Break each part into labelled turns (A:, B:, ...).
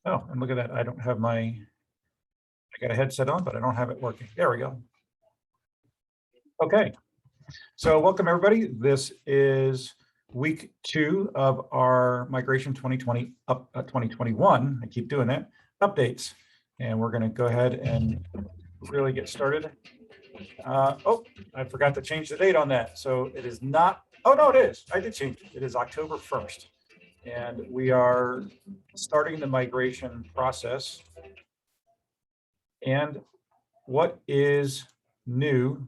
A: Oh, and look at that. I don't have I got a headset on, but I don't have it working. There we go. Okay. So welcome everybody. This is week 2 of our migration 2020 up 2021. I keep doing that updates, and we're going to go ahead and really get started. Oh, I forgot to change the date on that. So it is not. Oh no, it is. I did change it. It is October 1st, and we are starting the migration process. And what is new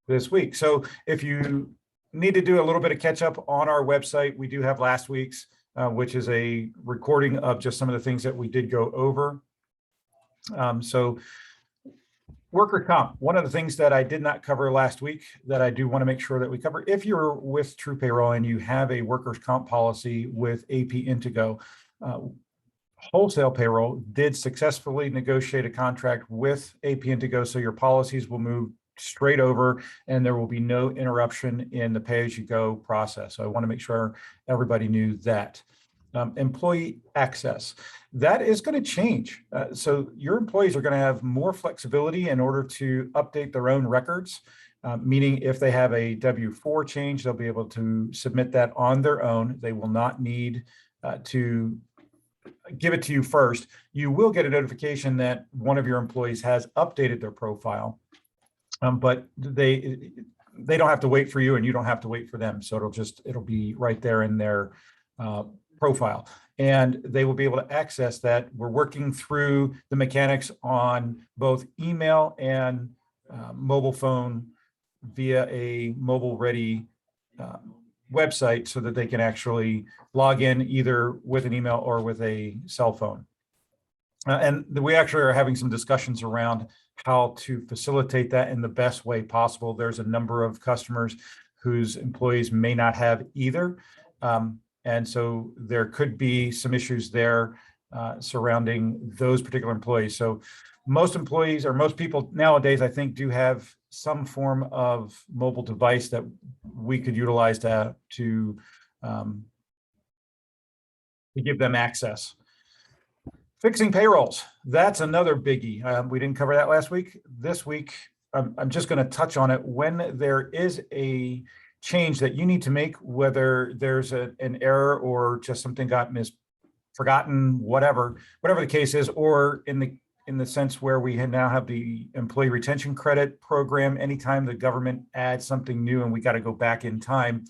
A: this week? So if you need to do a little bit of catch up on our website, we do have last week's, which is a recording of just some of the things that we did go over. So worker comp, one of the things that I did not cover last week that I do want to make sure that we cover, if you're with TruPayroll and you have a workers' comp policy with AP Intego, Wholesale Payroll did successfully negotiate a contract with AP Intego, so your policies will move straight over and there will be no interruption in the pay-as-you-go process. So I want to make sure everybody knew that. Employee access, that is going to change. So your employees are going to have more flexibility in order to update their own records, meaning if they have a W-4 change, they'll be able to submit that on their own. They will not need to give it to you first. You will get a notification that one of your employees has updated their profile, but they don't have to wait for you and you don't have to wait for them. So it'll be right there in their profile, and they will be able to access that. We're working through the mechanics on both email and mobile phone via a mobile ready website so that they can actually log in either with an email or with a cell phone. And we actually are having some discussions around how to facilitate that in the best way possible. There's a number of customers whose employees may not have either. And so there could be some issues there surrounding those particular employees. So most employees or most people nowadays, I think, do have some form of mobile device that we could utilize to give them access. Fixing payrolls, that's another biggie. We didn't cover that last week. This week, I'm just going to touch on it. When there is a change that you need to make, whether there's an error or just something got forgotten, whatever the case is, or in the sense where we now have the employee retention credit program, anytime the government adds something new and we got to go back in time.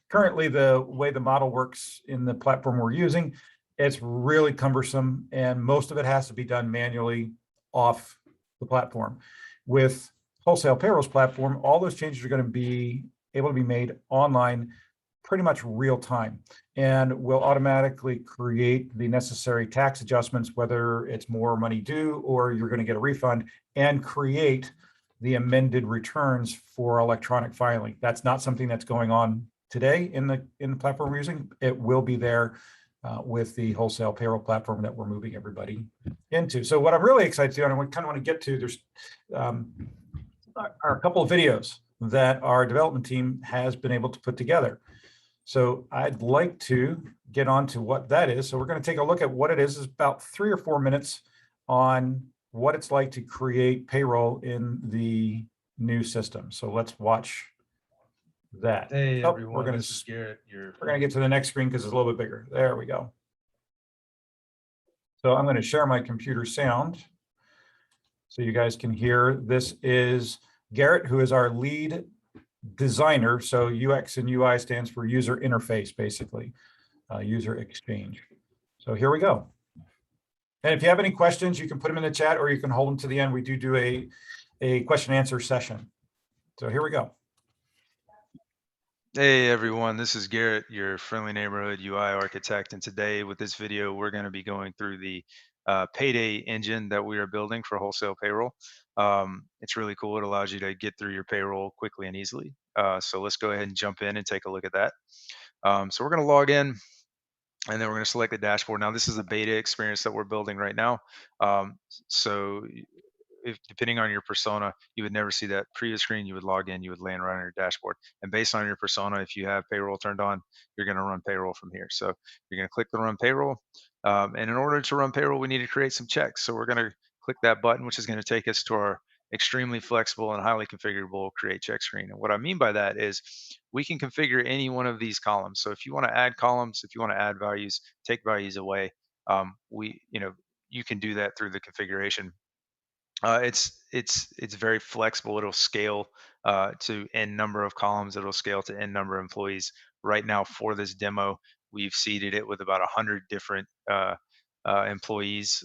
A: Currently, the way the model works in the platform we're using, it's really cumbersome, and most of it has to be done manually off the platform. With Wholesale Payroll's platform, all those changes are going to be able to be made online pretty much real time, and will automatically create the necessary tax adjustments, whether it's more money due or you're going to get a refund, and create the amended returns for electronic filing. That's not something that's going on today in the platform we're using. It will be there with the Wholesale Payroll platform that we're moving everybody into. So what I'm really excited to, and I kind of want to get to, there's are a couple of videos that our development team has been able to put together. So I'd like to get on to what that is. So we're going to take a look at what it is. It's about 3 or 4 minutes on what it's like to create payroll in the new system. So let's watch that.
B: Hey everyone,
A: we're going
B: this is Garrett.
A: We're going to get to the next screen because it's a little bit bigger. There we go. So I'm going to share my computer sound so you guys can hear. This is Garrett, who is our lead designer. So UX and UI stands for user interface, basically, user exchange. So here we go. And if you have any questions, you can put them in the chat or you can hold them to the end. We do a question and answer session. So here we go.
B: Hey everyone, this is Garrett, your friendly neighborhood UI architect. And today with this video, we're going to be going through the payday engine that we are building for Wholesale Payroll. It's really cool. It allows you to get through your payroll quickly and easily. So let's go ahead and jump in and take a look at that. So we're going to log in, and then we're going to select the dashboard. Now, this is a beta experience that we're building right now. So if depending on your persona, you would never see that previous screen. You would log in, you would land right on your dashboard. And based on your persona, if you have payroll turned on, you're going to run payroll from here. So you're going to click the run payroll. And in order to run payroll, we need to create some checks. So we're going to click that button, which is going to take us to our extremely flexible and highly configurable create check screen. And what I mean by that is we can configure any one of these columns. So if you want to add columns, if you want to add values, take values away, you can do that through the configuration. It's very flexible. It'll scale to n number of columns. It'll scale to n number of employees. Right now, for this demo, we've seeded it with about 100 different employees.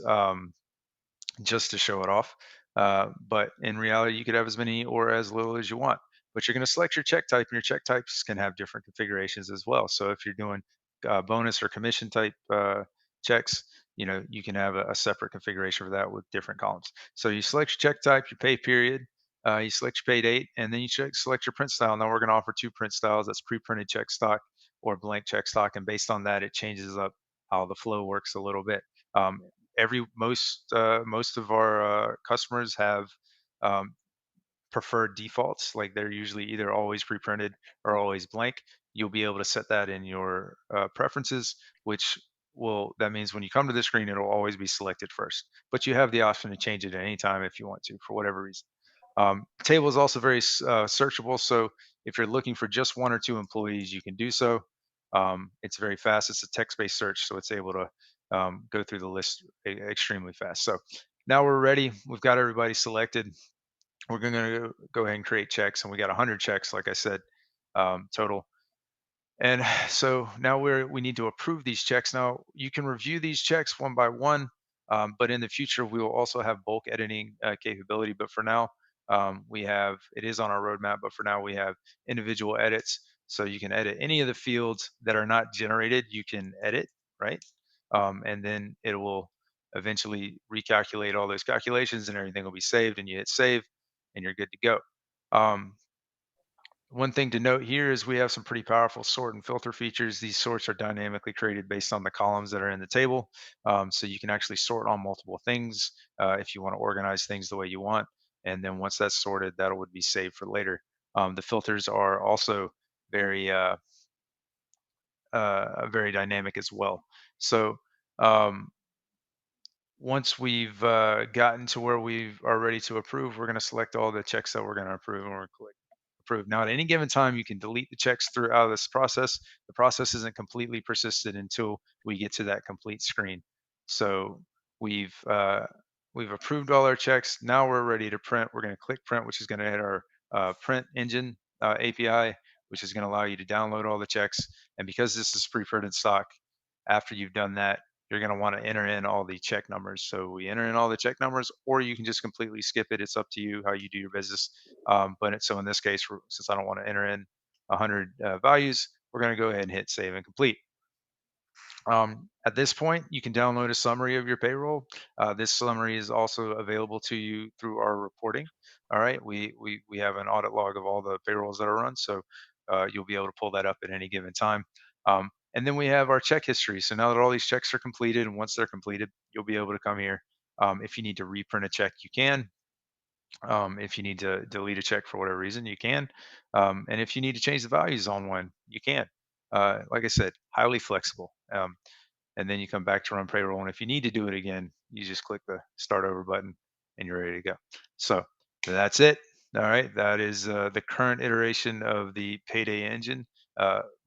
B: Just to show it off. But in reality, you could have as many or as little as you want. But you're going to select your check type, and your check types can have different configurations as well. So if you're doing bonus or commission type checks, you can have a separate configuration for that with different columns. So you select your check type, your pay period, you select your pay date, and then you select your print style. Now we're going to offer two print styles. That's pre-printed check stock or blank check stock, and based on that, it changes up how the flow works a little bit. Um, most of our customers have um, preferred defaults, like they're usually either always pre-printed or always blank. You'll be able to set that in your preferences, which will that means when you come to the screen, it'll always be selected first. But you have the option to change it at any time if you want to, for whatever reason. Table is also very searchable, so if you're looking for just one or two employees, you can do so. It's very fast. It's a text-based search, so it's able to go through the list extremely fast. So now we're ready. We've got everybody selected. We're going to go ahead and create checks, and we got 100 checks, like I said, total. And so now we need to approve these checks. Now you can review these checks one by one, but in the future we will also have bulk editing capability. But for now, it is on our roadmap. But for now, we have individual edits, so you can edit any of the fields that are not generated. You can edit, right? And then it will eventually recalculate all those calculations, and everything will be saved. And you hit save, and you're good to go. Um, One thing to note here is we have some pretty powerful sort and filter features. These sorts are dynamically created based on the columns that are in the table. So you can actually sort on multiple things if you want to organize things the way you want. And then once that's sorted, that would be saved for later. The filters are also very, very dynamic as well. So um, once we've gotten to where we are ready to approve, we're going to select all the checks that we're going to approve, and we're going to click approve. Now, at any given time, you can delete the checks throughout this process. The process isn't completely persisted until we get to that complete screen. So we've uh, we've approved all our checks. Now we're ready to print. We're going to click print, which is going to hit our print engine API, which is going to allow you to download all the checks. And because this is pre-printed stock, after you've done that, you're going to want to enter in all the check numbers. So we enter in all the check numbers, or you can just completely skip it. It's up to you how you do your business. So in this case, since I don't want to enter in 100 values, we're going to go ahead and hit save and complete. At this point, you can download a summary of your payroll. This summary is also available to you through our reporting. All right, we have an audit log of all the payrolls that are run, so you'll be able to pull that up at any given time. And then we have our check history. So now that all these checks are completed, and once they're completed, you'll be able to come here. If you need to reprint a check, you can. If you need to delete a check for whatever reason, you can. And if you need to change the values on one, you can. Like I said, highly flexible. And then you come back to run payroll. And if you need to do it again, you just click the start over button and you're ready to go. So that's it. All right. That is the current iteration of the payday engine.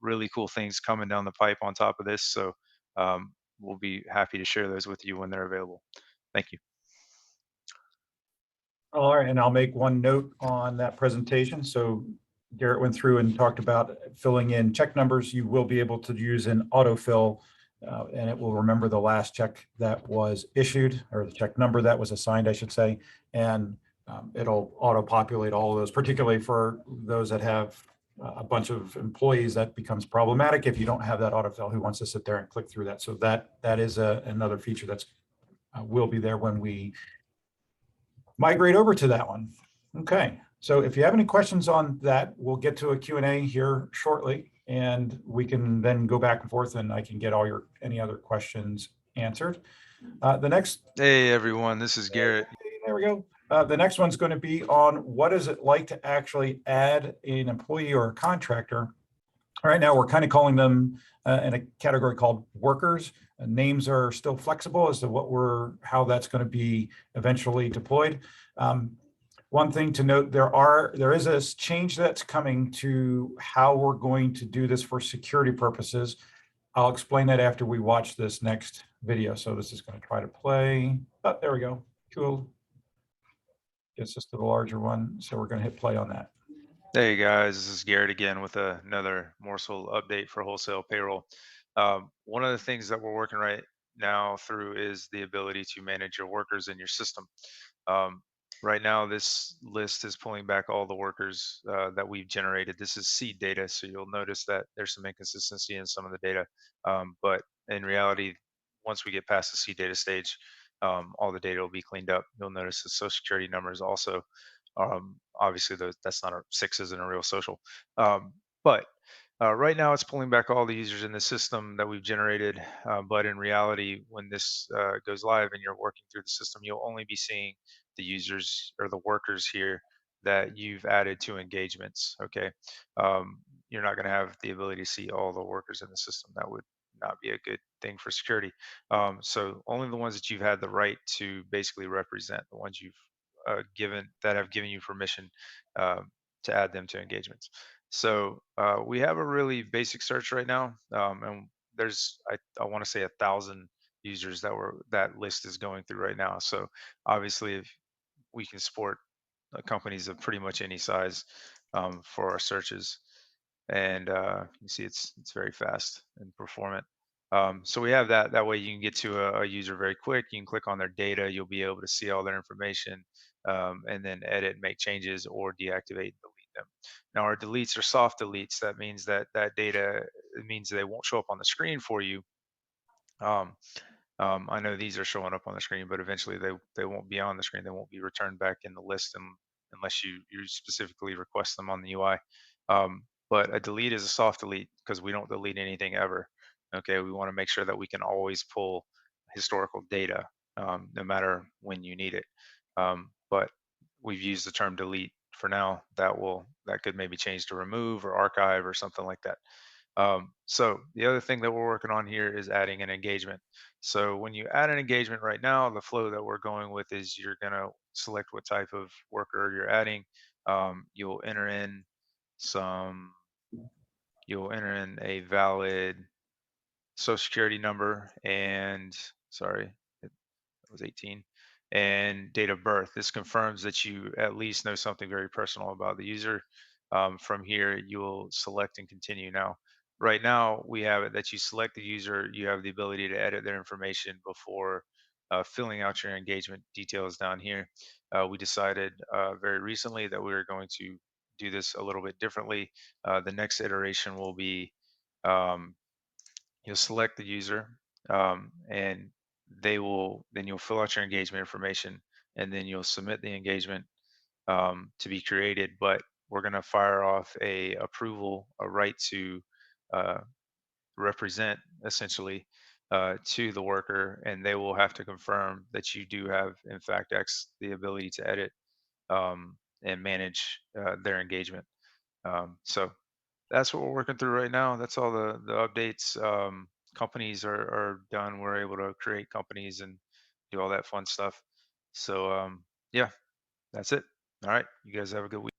B: Really cool things coming down the pipe on top of this. So we'll be happy to share those with you when they're available. Thank you.
A: All right, and I'll make one note on that presentation. So Garrett went through and talked about filling in check numbers. You will be able to use an autofill, and it will remember the last check that was issued, or the check number that was assigned, I should say. And it'll auto-populate all of those, particularly for those that have a bunch of employees. That becomes problematic if you don't have that autofill who wants to sit there and click through that. So that is another feature that's will be there when we migrate over to that one. Okay, so if you have any questions on that, we'll get to a Q&A here shortly, and we can then go back and forth, and I can get all any other questions answered. The next.
B: Hey everyone, this is Garrett.
A: There we go. The next one's going to be on what is it like to actually add an employee or a contractor. Right now, we're kind of calling them in a category called workers. names are still flexible as to how that's going to be eventually deployed. One thing to note, there is a change that's coming to how we're going to do this for security purposes. I'll explain that after we watch this next video. So this is going to try to play. Oh, there we go. Cool. Gets us to the larger one. So we're going to hit play on that.
B: Hey guys, this is Garrett again with another morsel update for wholesale payroll. One of the things that we're working right now through is the ability to manage your workers in your system. Um, right now, this list is pulling back all the workers that we've generated. This is seed data, so you'll notice that there's some inconsistency in some of the data. But in reality, once we get past the seed data stage, all the data will be cleaned up. You'll notice the social security numbers also. Obviously, that's not a six isn't a real social. But right now, it's pulling back all the users in the system that we've generated. But in reality, when this goes live and you're working through the system, you'll only be seeing the users or the workers here that you've added to engagements. Okay, you're not going to have the ability to see all the workers in the system. That would not be a good thing for security. So only the ones that you've had the right to basically represent, the ones you've have given you permission um, to add them to engagements. So we have a really basic search right now, and there's I want to say 1,000 users that list is going through right now. So obviously, if we can support companies of pretty much any size for our searches, and you see it's very fast and performant. So we have that. That way you can get to a user very quick. You can click on their data. You'll be able to see all their information, and then edit, make changes, or deactivate, delete them. Now our deletes are soft deletes. That means that data, it means they won't show up on the screen for you. Um, I know these are showing up on the screen, but eventually they won't be on the screen. They won't be returned back in the list unless you specifically request them on the UI. But a delete is a soft delete because we don't delete anything ever. Okay, we want to make sure that we can always pull historical data no matter when you need it. But we've used the term delete for now. That could maybe change to remove or archive or something like that. So the other thing that we're working on here is adding an engagement. So when you add an engagement right now, the flow that we're going with is you're going to select what type of worker you're adding. You'll enter in some, you'll enter in a valid social security number and sorry, was 18, and date of birth. This confirms that you at least know something very personal about the user. From here, you will select and continue. Now, right now, we have it that you select the user, you have the ability to edit their information before filling out your engagement details down here. We decided very recently that we were going to do this a little bit differently. The next iteration will be um, you'll select the user, and then you'll fill out your engagement information, and then you'll submit the engagement to be created. But we're going to fire off a right to uh, represent essentially to the worker, and they will have to confirm that you do have in fact the ability to edit and manage their engagement. So that's what we're working through right now. That's all the updates. Companies are done. We're able to create companies and do all that fun stuff. So yeah, that's it. All right, you guys have a good week.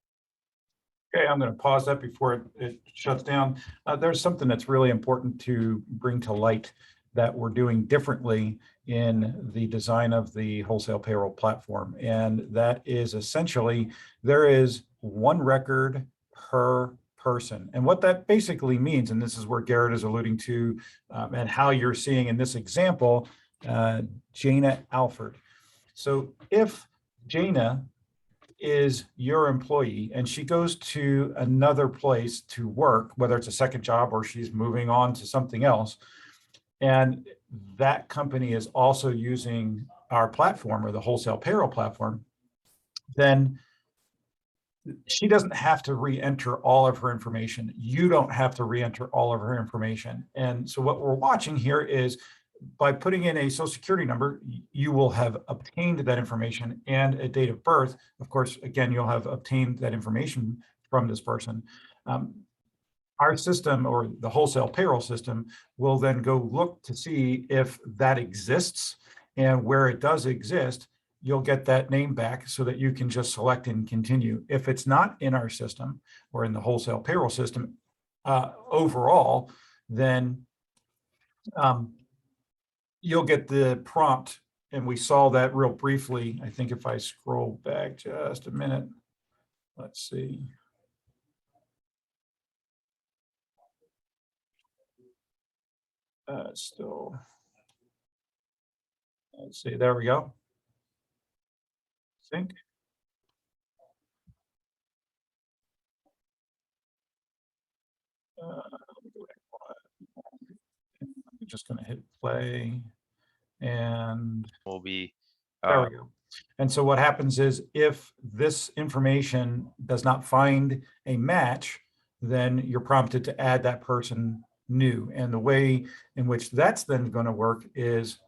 A: Okay, I'm going to pause that before it shuts down. There's something that's really important to bring to light that we're doing differently in the design of the wholesale payroll platform. And that is essentially, there is one record per person. And what that basically means, and this is where Garrett is alluding to, and how you're seeing in this example, Jana Alford. So if Jana is your employee and she goes to another place to work, whether it's a second job or she's moving on to something else, and that company is also using our platform or the wholesale payroll platform, then she doesn't have to re-enter all of her information. You don't have to re-enter all of her information. And so what we're watching here is by putting in a social security number, you will have obtained that information and a date of birth. Of course, again, you'll have obtained that information from this person. our system, or the wholesale payroll system, will then go look to see if that exists, and where it does exist, you'll get that name back so that you can just select and continue. If it's not in our system or in the wholesale payroll system overall, then you'll get the prompt. And we saw that real briefly. I think if I scroll back just a minute, let's see. Still, let's see, there we go. Sync. I'm just going to hit play, and
B: Will be
A: there we go. And so what happens is, if this information does not find a match, then you're prompted to add that person new. And the way in which that's then going to work is,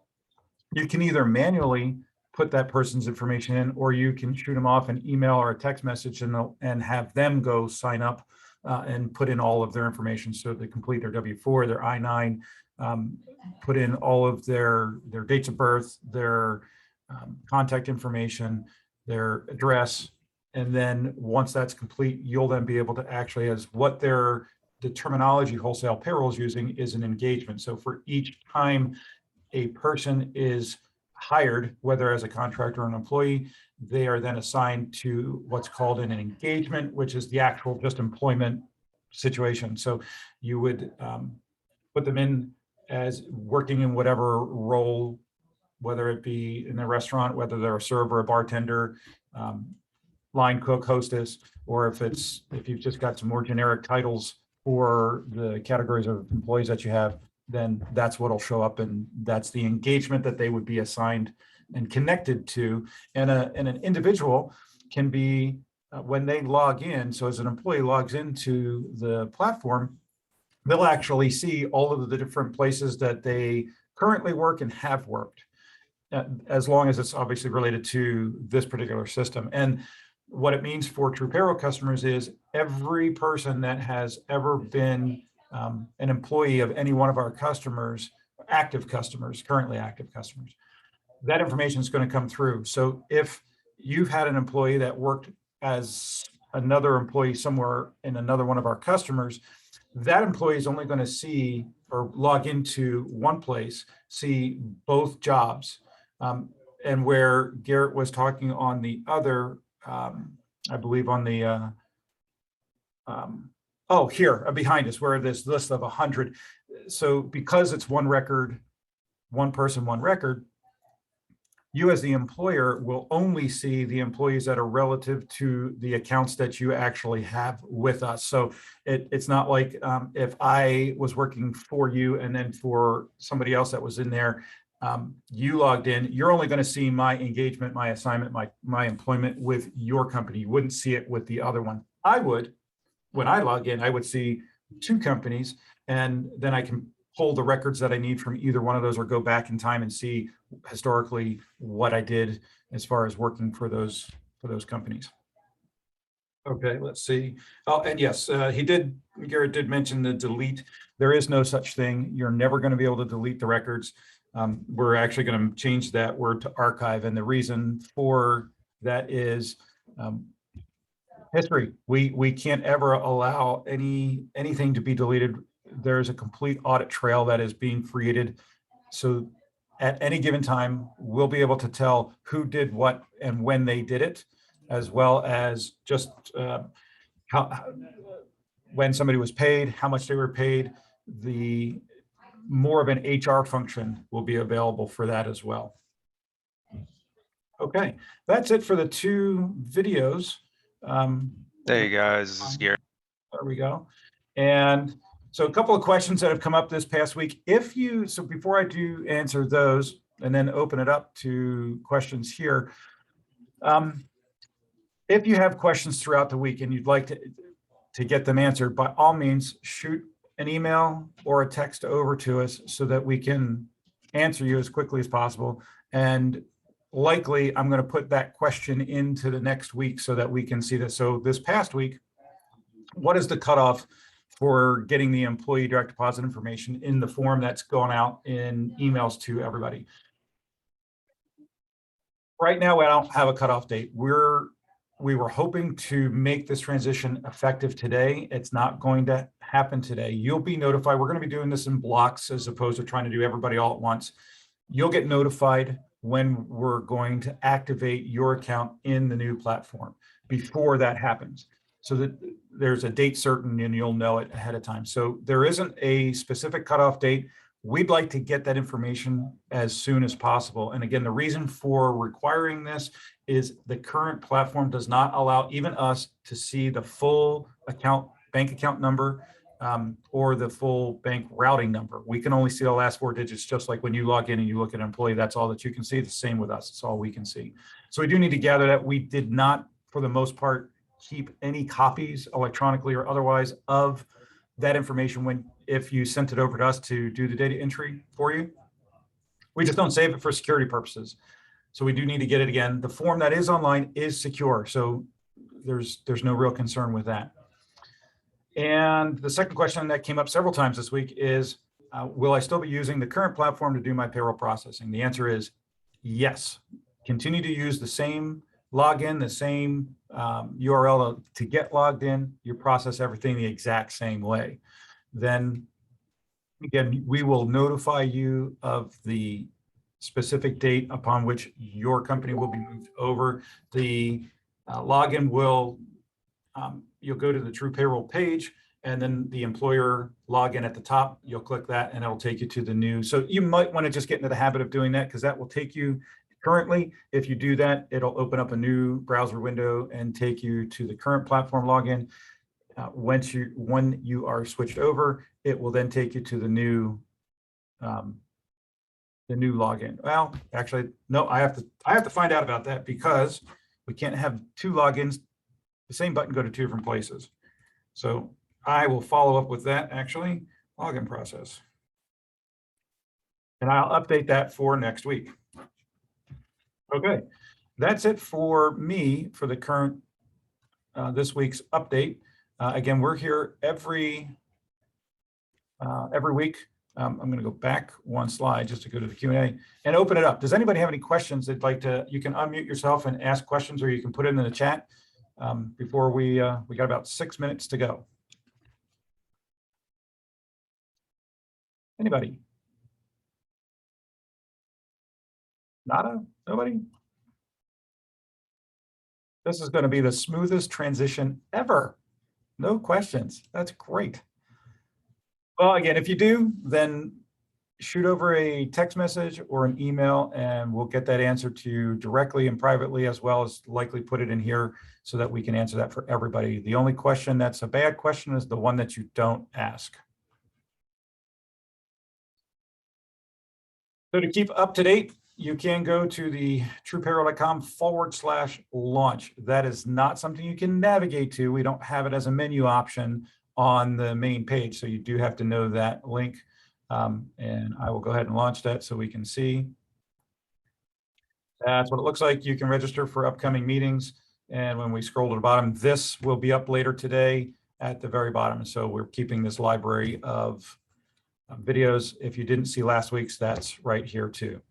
A: you can either manually put that person's information in, or you can shoot them off an email or a text message and have them go sign up and put in all of their information. So they complete their W-4, their I-9, put in all of their dates of birth, their contact information, their address. And then once that's complete, you'll then be able to actually, as what the terminology wholesale payroll is using is an engagement. So for each time a person is hired, whether as a contractor or an employee, they are then assigned to what's called an engagement, which is the actual just employment situation. So you would put them in as working in whatever role, whether it be in the restaurant, whether they're a server, a bartender, line cook, hostess, or if you've just got some more generic titles for the categories of employees that you have, then that's what'll show up, and that's the engagement that they would be assigned and connected to. And an individual can be, when they log in, so as an employee logs into the platform, they'll actually see all of the different places that they currently work and have worked, as long as it's obviously related to this particular system. And what it means for TruPayroll customers is, every person that has ever been an employee of any one of our customers, currently active customers, that information is going to come through. So if you've had an employee that worked as another employee somewhere in another one of our customers, that employee is only going to see or log into one place, see both jobs. And where Garrett was talking on the other, I believe on the, here behind us, where this list of 100. So because it's one record, one person, one record, you as the employer will only see the employees that are relative to the accounts that you actually have with us. So it's not like if I was working for you and then for somebody else that was in there, you logged in, you're only going to see my engagement, my assignment, my employment with your company. You wouldn't see it with the other one. I would, when I log in, I would see two companies, and then I can pull the records that I need from either one of those, or go back in time and see historically what I did as far as working for those companies. Okay, let's see. Oh, and yes, Garrett did mention the delete. There is no such thing. You're never going to be able to delete the records. We're actually going to change that word to archive. And the reason for that is history. We can't ever allow anything to be deleted. There's a complete audit trail that is being created. So at any given time, we'll be able to tell who did what and when they did it, as well as just when somebody was paid, how much they were paid. The more of an HR function will be available for that as well. Okay, that's it for the two videos.
B: Hey guys, this is Garrett.
A: There we go. And so a couple of questions that have come up this past week. So before I do answer those and then open it up to questions here, if you have questions throughout the week and you'd like to get them answered, by all means, shoot an email or a text over to us so that we can answer you as quickly as possible. And likely, I'm going to put that question into the next week so that we can see this. So this past week, what is the cutoff for getting the employee direct deposit information in the form that's gone out in emails to everybody. Right now, I don't have a cutoff date. We were hoping to make this transition effective today. It's not going to happen today. You'll be notified. We're going to be doing this in blocks as opposed to trying to do everybody all at once. You'll get notified when we're going to activate your account in the new platform before that happens, so that there's a date certain and you'll know it ahead of time. So there isn't a specific cutoff date. We'd like to get that information as soon as possible. And again, the reason for requiring this is the current platform does not allow even us to see the full bank account number or the full bank routing number. We can only see the last 4 digits, just like when you log in and you look at an employee, that's all that you can see. The same with us, it's all we can see. So we do need to gather that. We did not, for the most part, keep any copies electronically or otherwise of that information if you sent it over to us to do the data entry for you. We just don't save it for security purposes. So we do need to get it again. The form that is online is secure, so there's no real concern with that. And the second question that came up several times this week is, will I still be using the current platform to do my payroll processing? The answer is yes. Continue to use the same login, the same URL to get logged in. You process everything the exact same way. Then again, we will notify you of the specific date upon which your company will be moved over. The login will, you'll go to the TruPayroll page, and then the employer login at the top, you'll click that and it'll take you to the new. So you might want to just get into the habit of doing that, because that will take you currently. If you do that, it'll open up a new browser window and take you to the current platform login. When you are switched over, it will then take you to the new login. Well, actually, no, I have to find out about that, because we can't have 2 logins, the same button, go to 2 different places. So I will follow up with that, actually, login process. And I'll update that for next week. Okay, that's it for me for the current this week's update. Again, we're here every week. I'm going to go back one slide just to go to the Q&A and open it up. Does anybody have any questions they'd like to? You can unmute yourself and ask questions, or you can put it in the chat. Before we got about 6 minutes to go. Anybody? Nada? Nobody? This is going to be the smoothest transition ever. No questions. That's great. Well, again, if you do, then shoot over a text message or an email, and we'll get that answer to you directly and privately, as well as likely put it in here so that we can answer that for everybody. The only question that's a bad question is the one that you don't ask. So to keep up to date, you can go to the TruPayroll.com/launch. That is not something you can navigate to. We don't have it as a menu option on the main page, so you do have to know that link. And I will go ahead and launch that so we can see. That's what it looks like. You can register for upcoming meetings. And when we scroll to the bottom, this will be up later today at the very bottom. So we're keeping this library of videos. If you didn't see last week's, that's right here too.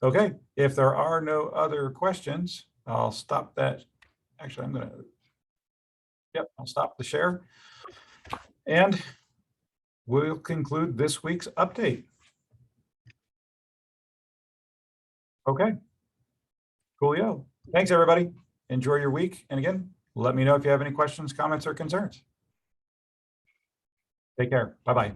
A: Okay, if there are no other questions, I'll stop that. Actually, I'll stop the share. And we'll conclude this week's update. Okay, coolio. Thanks, everybody. Enjoy your week. And again, let me know if you have any questions, comments, or concerns. Take care. Bye-bye.